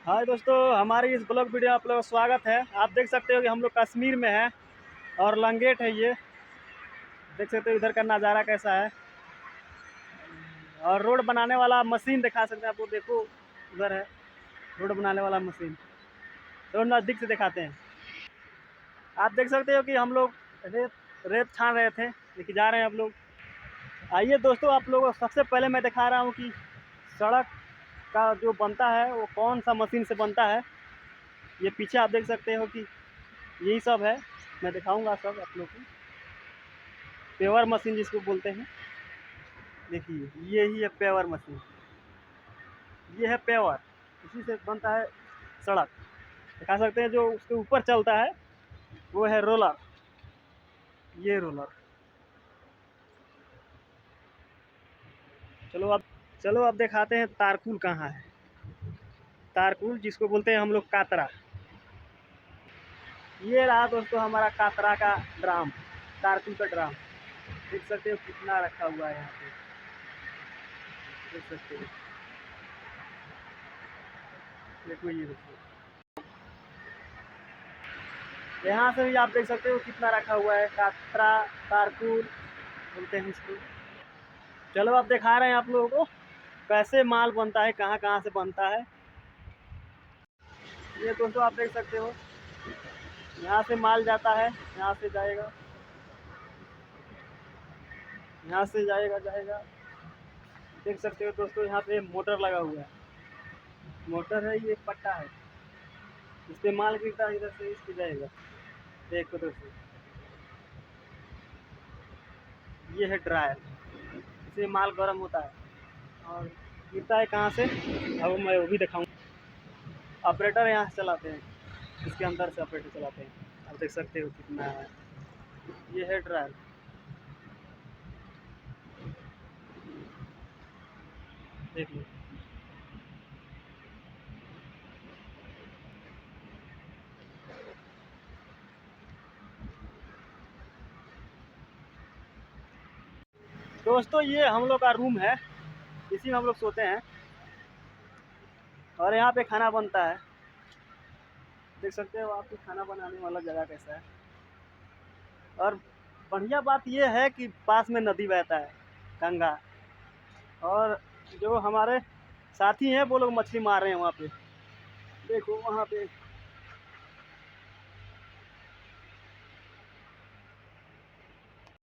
हाय दोस्तों, हमारी इस ब्लॉग वीडियो में आप लोगों का स्वागत है। आप देख सकते हो कि हम लोग कश्मीर में हैं और लंगेट है ये। देख सकते हो इधर का नज़ारा कैसा है। और रोड बनाने वाला मशीन दिखा सकते हैं आपको। देखो उधर है रोड बनाने वाला मशीन। तो नज़दीक से दिखाते हैं। आप देख सकते हो कि हम लोग रेत रेत छान रहे थे, लेकिन जा रहे हैं हम लोग। आइए दोस्तों, आप लोगों को सबसे पहले मैं दिखा रहा हूँ कि सड़क का जो बनता है वो कौन सा मशीन से बनता है। ये पीछे आप देख सकते हो कि यही सब है। मैं दिखाऊंगा सब आप लोग को। पेवर मशीन जिसको बोलते हैं, देखिए ये ही है पेवर मशीन। ये है पेवर, इसी से बनता है सड़क। दिखा सकते हैं जो उसके ऊपर चलता है वो है रोलर। ये रोलर। चलो अब दिखाते हैं तारकुल कहाँ है। तारकुल जिसको बोलते हैं हम लोग कातरा। ये रहा दोस्तों हमारा कातरा का ड्राम, तारकुल का ड्राम। देख सकते हो कितना रखा हुआ है यहाँ पे। देख सकते हो, देखो ये देखो। यहाँ से भी आप देख सकते हो कितना रखा हुआ है। कातरा तारकुल बोलते हैं इसको। चलो अब दिखा रहे हैं आप लोगों को कैसे माल बनता है, कहाँ कहाँ से बनता है। ये दोस्तों आप देख सकते हो, यहाँ से माल जाता है, यहाँ से जाएगा, यहाँ से जाएगा। देख सकते हो दोस्तों यहाँ पे मोटर लगा हुआ है। मोटर है, ये पट्टा है, इस पे माल गिरता है, इधर से इस पे जाएगा। देखो दोस्तों, ये है ड्रायर। इससे माल गर्म होता है और गिरता है कहाँ से, अब मैं वो भी दिखाऊंगा। ऑपरेटर यहाँ से चलाते हैं, इसके अंदर से ऑपरेटर चलाते हैं। आप देख सकते हो कितना है। ये है ड्रायर। देख लो। दोस्तों ये हम लोग का रूम है, इसी में हम लोग सोते हैं और यहाँ पे खाना बनता है। देख सकते हो आपको खाना बनाने वाला जगह कैसा है। और बढ़िया बात ये है कि पास में नदी बहता है, गंगा। और जो हमारे साथी हैं वो लोग मछली मार रहे हैं वहाँ पे। देखो वहाँ पे